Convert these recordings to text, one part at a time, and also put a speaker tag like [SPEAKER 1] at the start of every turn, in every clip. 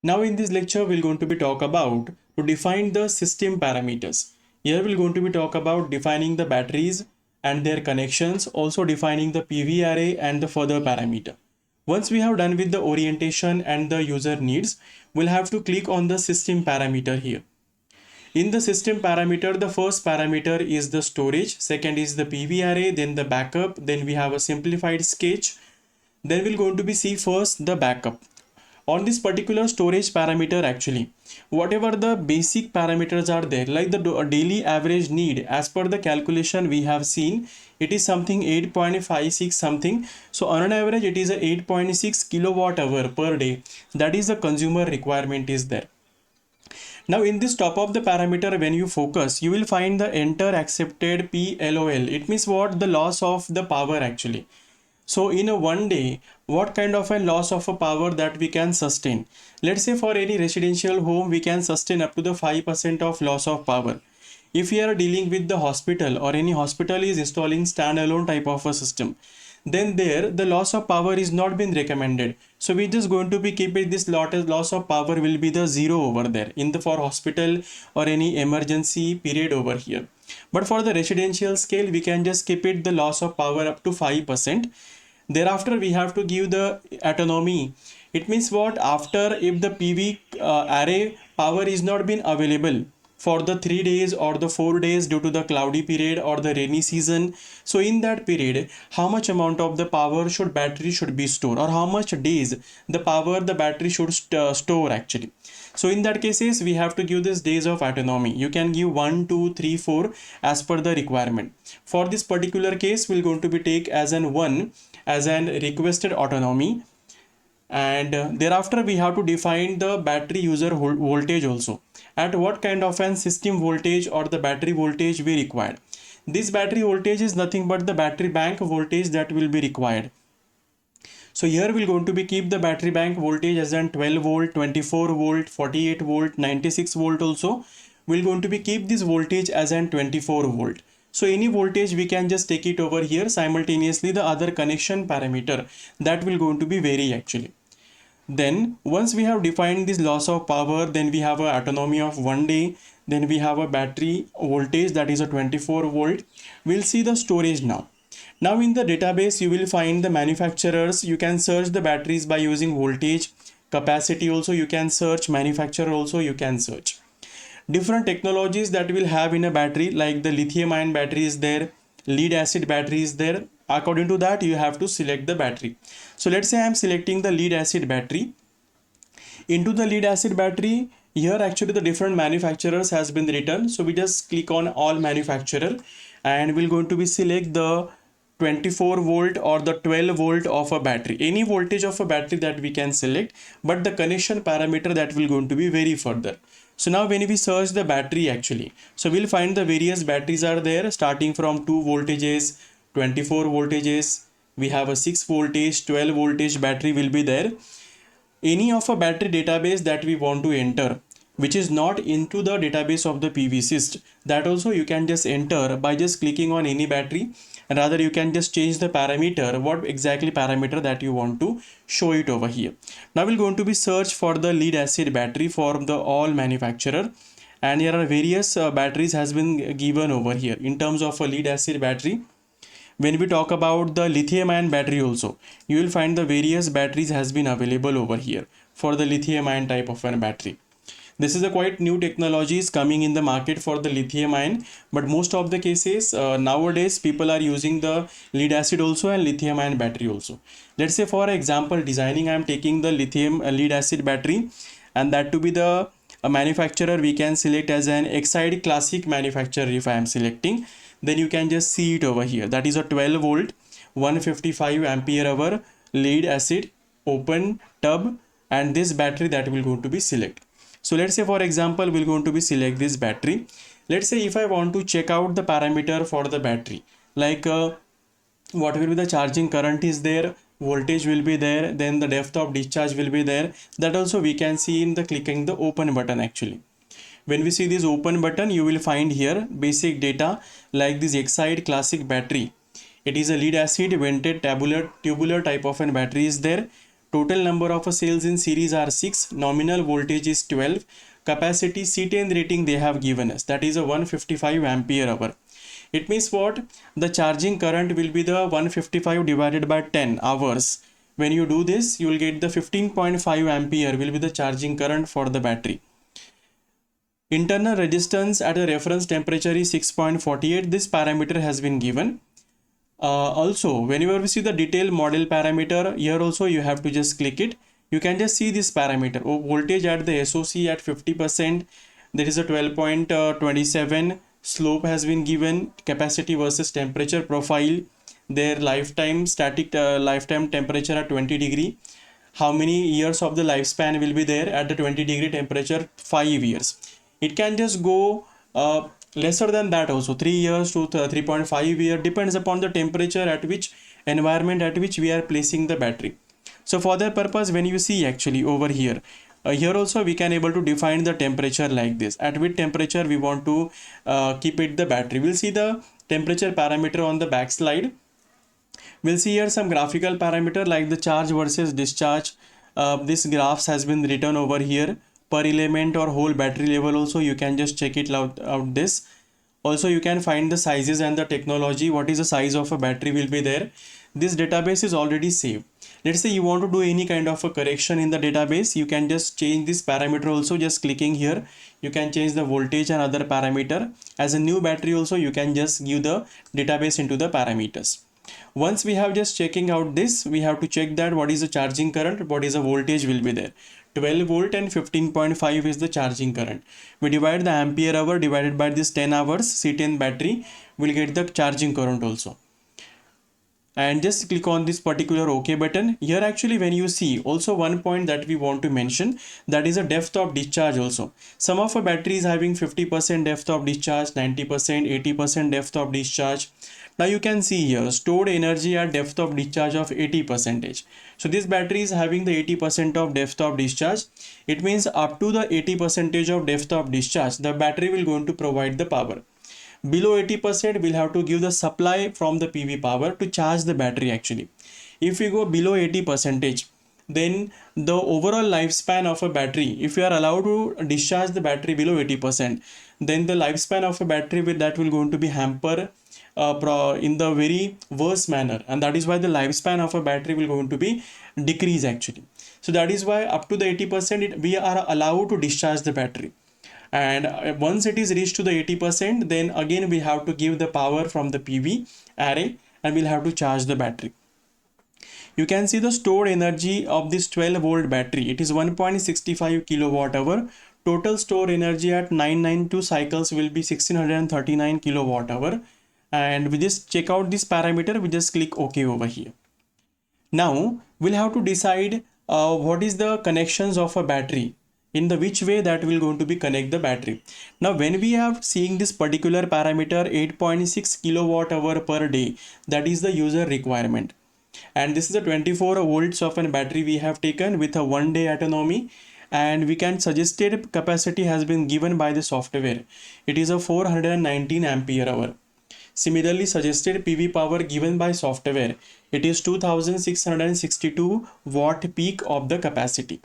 [SPEAKER 1] Now in this lecture, we're going to be talk about to define the system parameters. Here we're going to be talk about defining the batteries and their connections, also defining the PV array and the further parameter. Once we have done with the orientation and the user needs, we'll have to click on the system parameter here. In the system parameter, the first parameter is the storage, second is the PV array, then the backup, then we have a simplified sketch. Then we're going to be see first the backup. On this particular storage parameter, actually, whatever the basic parameters are there, like the daily average need, as per the calculation we have seen, it is something 8.56 something. So on an average, it is a 8.6 kilowatt hour per day. That is the consumer requirement is there. Now in this top of the parameter, when you focus, you will find the enter accepted PLOL. It means what? The loss of the power actually. So in a one day, what kind of a loss of a power that we can sustain? Let's say for any residential home, we can sustain up to the 5% of loss of power. If we are dealing with the hospital or any hospital is installing standalone type of a system, then there the loss of power is not been recommended. So we just going to be keep it this loss of power will be the zero over there in the for hospital or any emergency period over here. But for the residential scale, we can just keep it the loss of power up to 5%. Thereafter, we have to give the autonomy. It means what? After if the PV array power is not been available for the 3 days or the 4 days due to the cloudy period or the rainy season. So in that period, how much amount of the power should battery should be stored, or how much days the power the battery should store actually. So in that cases, we have to give this days of autonomy. You can give 1, 2, 3, 4 as per the requirement. For this particular case, we're going to be take as an 1 as an requested autonomy. And thereafter we have to define the battery user voltage also. At what kind of an system voltage or the battery voltage we require. This battery voltage is nothing but the battery bank voltage that will be required. So here we're going to be keep the battery bank voltage as an 12 volt, 24 volt, 48 volt, 96 volt also. We're going to be keep this voltage as an 24 volt. So any voltage we can just take it over here. Simultaneously the other connection parameter that will going to be vary actually. Then once we have defined this loss of power, then we have a autonomy of 1 day. Then we have a battery voltage that is a 24 volt. We'll see the storage now. Now in the database, you will find the manufacturers. You can search the batteries by using voltage, capacity also you can search, manufacturer also you can search. Different technologies that will have in a battery, like the lithium ion battery is there, lead acid battery is there. According to that, you have to select the battery. So let's say I am selecting the lead acid battery. Into the lead acid battery, here actually the different manufacturers has been written. So we just click on all manufacturer and we're going to be select the 24 volt or the 12 volt of a battery. Any voltage of a battery that we can select, but the connection parameter that will going to be vary further. So now when we search the battery actually, so we'll find the various batteries are there starting from 2 voltages, 24 voltages, we have a 6 voltage, 12 voltage battery will be there. Any of a battery database that we want to enter, which is not into the database of the PVsyst, that also you can just enter by just clicking on any battery. And rather you can just change the parameter, what exactly parameter that you want to show it over here. Now we're going to be search for the lead acid battery for the all manufacturer, and here are various batteries has been given over here in terms of a lead acid battery. When we talk about the lithium ion battery also, you will find the various batteries has been available over here for the lithium ion type of a battery. This is a quite new technologies coming in the market for the lithium ion, but most of the cases nowadays people are using the lead acid also and lithium ion battery also. Let's say for example designing, I am taking the lithium lead acid battery, and that to be the manufacturer we can select as an Exide Classic manufacturer. If I am selecting, then you can just see it over here. That is a 12 volt 155 ampere hour lead acid open tub, and this battery that will going to be select. So let's say for example we're going to be select this battery. Let's say if I want to check out the parameter for the battery, like what will be the charging current is there, voltage will be there, then the depth of discharge will be there. That also we can see in the clicking the open button actually. When we see this open button, you will find here basic data like this Exide Classic battery. It is a lead acid vented tubular type of an battery is there. Total number of cells in series are 6, nominal voltage is 12, capacity C10 rating they have given us, that is a 155 ampere hour. It means what? The charging current will be the 155 divided by 10 hours. When you do this, you will get the 15.5 ampere will be the charging current for the battery. Internal resistance at a reference temperature is 6.48. This parameter has been given. Also, whenever we see the detailed model parameter, here also you have to just click it. You can just see this parameter. Voltage at the SOC at 50%. There is a 12.27. Slope has been given. Capacity versus temperature profile. Their lifetime static lifetime temperature at 20 degree. How many years of the lifespan will be there at the 20 degree temperature? 5 years. It can just go lesser than that also, 3 years to 3.5 years, depends upon the temperature at which environment at which we are placing the battery. So for that purpose, when you see actually over here, here also we can able to define the temperature like this, at which temperature we want to keep it the battery. We'll see the temperature parameter on the back slide. We'll see here some graphical parameter like the charge versus discharge. This graphs has been written over here per element or whole battery level. Also you can just check it out this. Also you can find the sizes and the technology, what is the size of a battery will be there. This database is already saved. Let's say you want to do any kind of a correction in the database, you can just change this parameter also, just clicking here. You can change the voltage and other parameter. As a new battery also you can just give the database into the parameters. Once we have just checking out this, we have to check that what is the charging current, what is the voltage will be there. 12 volt and 15.5 is the charging current. We divide the ampere hour divided by this 10 hours C10 battery, will get the charging current also. And just click on this particular OK button. Here actually when you see also one point that we want to mention, that is a depth of discharge also. Some of our batteries having 50% depth of discharge, 90%, 80% depth of discharge. Now you can see here stored energy at depth of discharge of 80%. So this battery is having the 80% of depth of discharge. It means up to the 80% of depth of discharge, the battery will going to provide the power. Below 80% we'll have to give the supply from the PV power to charge the battery actually. If we go below 80%, then the overall lifespan of a battery, if you are allowed to discharge the battery below 80%, then the lifespan of a battery with that will going to be hamper in the very worst manner, and that is why the lifespan of a battery will going to be decrease actually. So that is why up to the 80% we are allowed to discharge the battery. And once it is reached to the 80%, then again we have to give the power from the PV array and we'll have to charge the battery. You can see the stored energy of this 12 volt battery. It is 1.65 kilowatt hour. Total stored energy at 992 cycles will be 1639 kilowatt hour. And we just check out this parameter. We just click OK over here. Now we'll have to decide what is the connections of a battery, in the which way that will going to be connect the battery. Now when we have seeing this particular parameter 8.6 kilowatt hour per day, that is the user requirement, and this is the 24 volts of a battery we have taken with a 1 day autonomy, and we can suggested capacity has been given by the software. It is a 419 ampere hour. Similarly, suggested PV power given by software, it is 2662 watt peak of the capacity.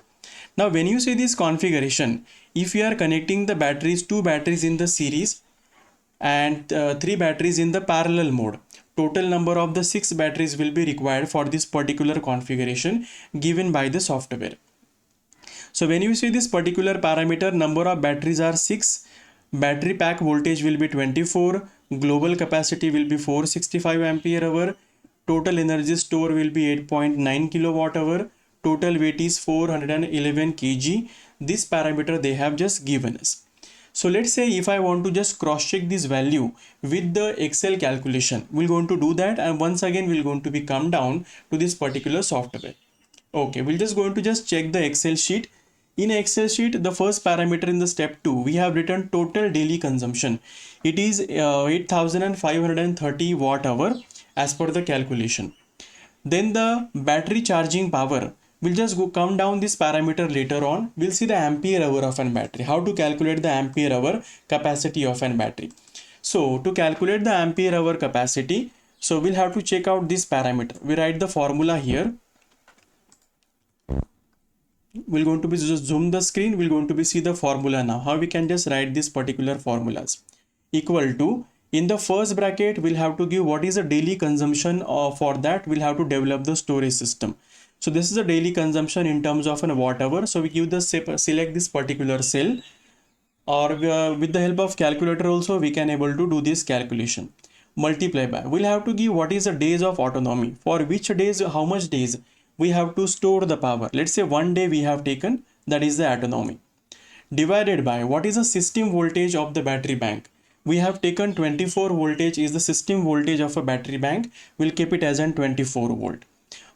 [SPEAKER 1] Now when you see this configuration, if you are connecting the batteries, 2 batteries in the series and 3 batteries in the parallel mode, total number of the 6 batteries will be required for this particular configuration given by the software. So when you see this particular parameter, number of batteries are 6, battery pack voltage will be 24, global capacity will be 465 ampere hour, total energy store will be 8.9 kilowatt hour, total weight is 411 kg. This parameter they have just given us. So let's say if I want to just cross check this value with the Excel calculation, we're going to do that, and once again we're going to be come down to this particular software. Okay, we're just going to just check the Excel sheet. In Excel sheet, the first parameter in the step 2, we have written total daily consumption. It is 8530 watt hour as per the calculation. Then the battery charging power, we'll just go come down this parameter later on. We'll see the ampere hour of an battery, how to calculate the ampere hour capacity of an battery. So to calculate the ampere hour capacity, so we'll have to check out this parameter. We write the formula here. we're going to be just zoom the screen, we're going to be see the formula now, how we can just write these particular formulas. Equal to, in the first bracket we'll have to give what is the daily consumption, for that we'll have to develop the storage system. So this is the daily consumption in terms of an watt hour. So we give the select this particular cell, or with the help of calculator also we can able to do this calculation. Multiply by, we'll have to give what is the days of autonomy, for which days, how much days we have to store the power. Let's say 1 day we have taken, that is the autonomy. Divided by what is the system voltage of the battery bank. We have taken 24 voltage is the system voltage of a battery bank, we'll keep it as an 24 volt.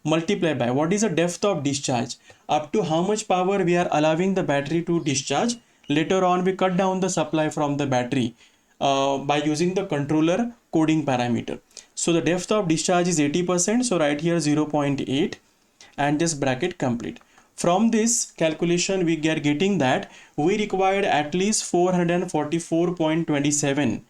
[SPEAKER 1] Multiply by what is the depth of discharge, up to how much power we are allowing the battery to discharge. Later on we cut down the supply from the battery by using the controller coding parameter. So the depth of discharge is 80%, so right here 0.8 and this bracket complete. From this calculation we are getting that we required at least 444.27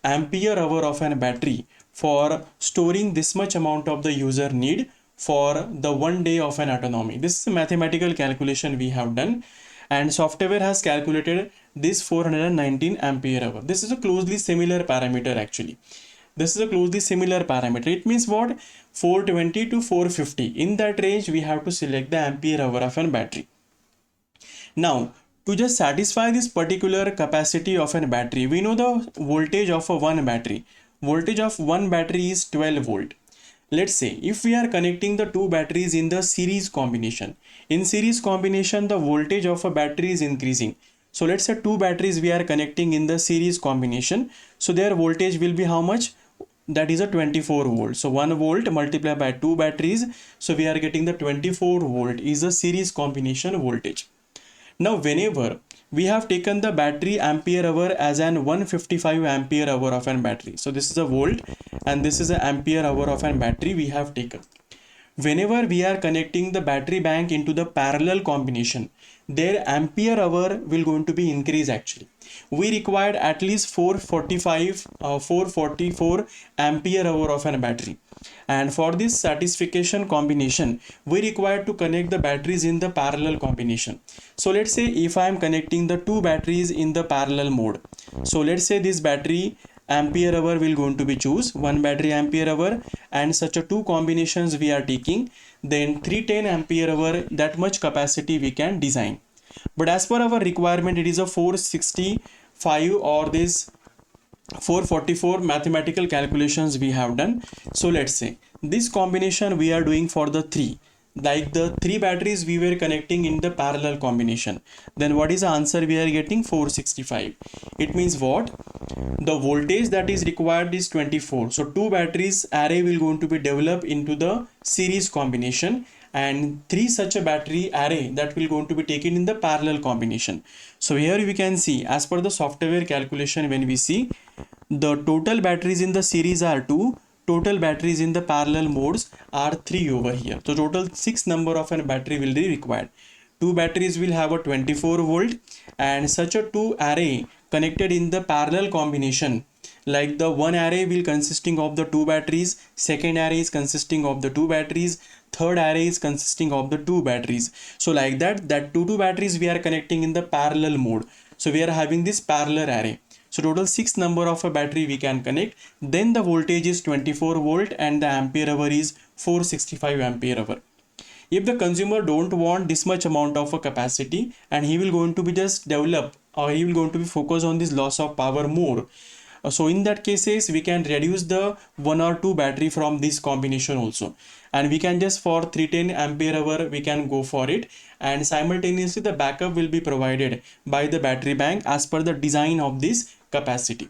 [SPEAKER 1] ampere hour of an battery for storing this much amount of the user need for the 1 day of an autonomy. This is a mathematical calculation we have done, and software has calculated this 419 ampere hour. This is a closely similar parameter actually. This is a closely similar parameter. It means what? 420 to 450. In that range, we have to select the ampere hour of a battery. Now, to just satisfy this particular capacity of a battery, we know the voltage of one battery. Voltage of one battery is 12 volt. Let's say if we are connecting the two batteries in the series combination. In series combination, the voltage of a battery is increasing. So let's say two batteries we are connecting in the series combination. So their voltage will be how much? That is a 24 volt. So 1 volt multiplied by two batteries. So we are getting the 24 volt is a series combination voltage. Now whenever we have taken the battery ampere hour as an 155 ampere hour of an battery. So this is a volt and this is an ampere hour of an battery we have taken. Whenever we are connecting the battery bank into the parallel combination, their ampere hour will going to be increased actually. We required at least 444 ampere hour of an battery. And for this satisfaction combination, we require to connect the batteries in the parallel combination. So let's say if I am connecting the two batteries in the parallel mode. So let's say this battery ampere hour will going to be choose one battery ampere hour, and such a two combinations we are taking, then 310 ampere hour, that much capacity we can design. But as per our requirement, it is a 465 or this 444 mathematical calculations we have done. So let's say this combination we are doing for the three, like the three batteries we were connecting in the parallel combination. Then what is the answer we are getting? 465. It means what? The voltage that is required is 24. So two batteries array will going to be developed into the series combination, and three such a battery array that will going to be taken in the parallel combination. So here we can see as per the software calculation, when we see the total batteries in the series are 2, total batteries in the parallel modes are 3 over here. So total 6 number of a battery will be required. Two batteries will have a 24 volt, and such a two array connected in the parallel combination, like the one array will consisting of the two batteries, second array is consisting of the two batteries, third array is consisting of the two batteries. So like that two batteries we are connecting in the parallel mode. So we are having this parallel array. So total 6 number of a battery we can connect. Then the voltage is 24 volt and the ampere hour is 465 ampere hour. If the consumer don't want this much amount of a capacity, and he will going to be just develop, or he will going to be focus on this loss of power more. So in that cases we can reduce the one or two battery from this combination also, and we can just for 310 ampere hour we can go for it, and simultaneously the backup will be provided by the battery bank as per the design of this capacity.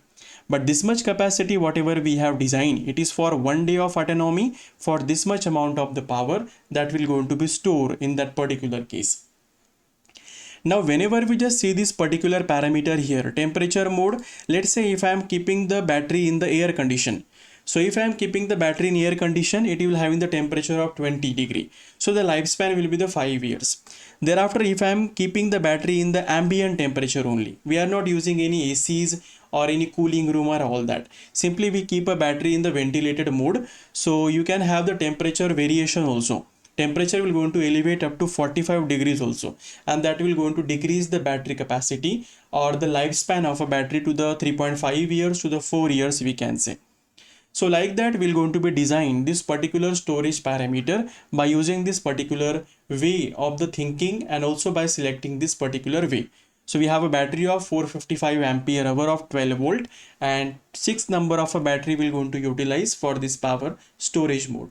[SPEAKER 1] But this much capacity whatever we have designed, it is for 1 day of autonomy for this much amount of the power that will going to be stored in that particular case. Now whenever we just see this particular parameter here, temperature mode, let's say if I am keeping the battery in the air condition. So if I am keeping the battery in air condition, it will having the temperature of 20 degree. So the lifespan will be the 5 years. Thereafter, if I am keeping the battery in the ambient temperature only, we are not using any ACs or any cooling room or all that. Simply we keep a battery in the ventilated mode. So you can have the temperature variation also. temperature will going to elevate up to 45 degrees also, and that will going to decrease the battery capacity or the lifespan of a battery to the 3.5 years to the 4 years we can say. So like that, we're going to be design this particular storage parameter by using this particular way of the thinking and also by selecting this particular way. So we have a battery of 455 ampere hour of 12 volt, and 6 number of a battery will going to utilize for this power storage mode.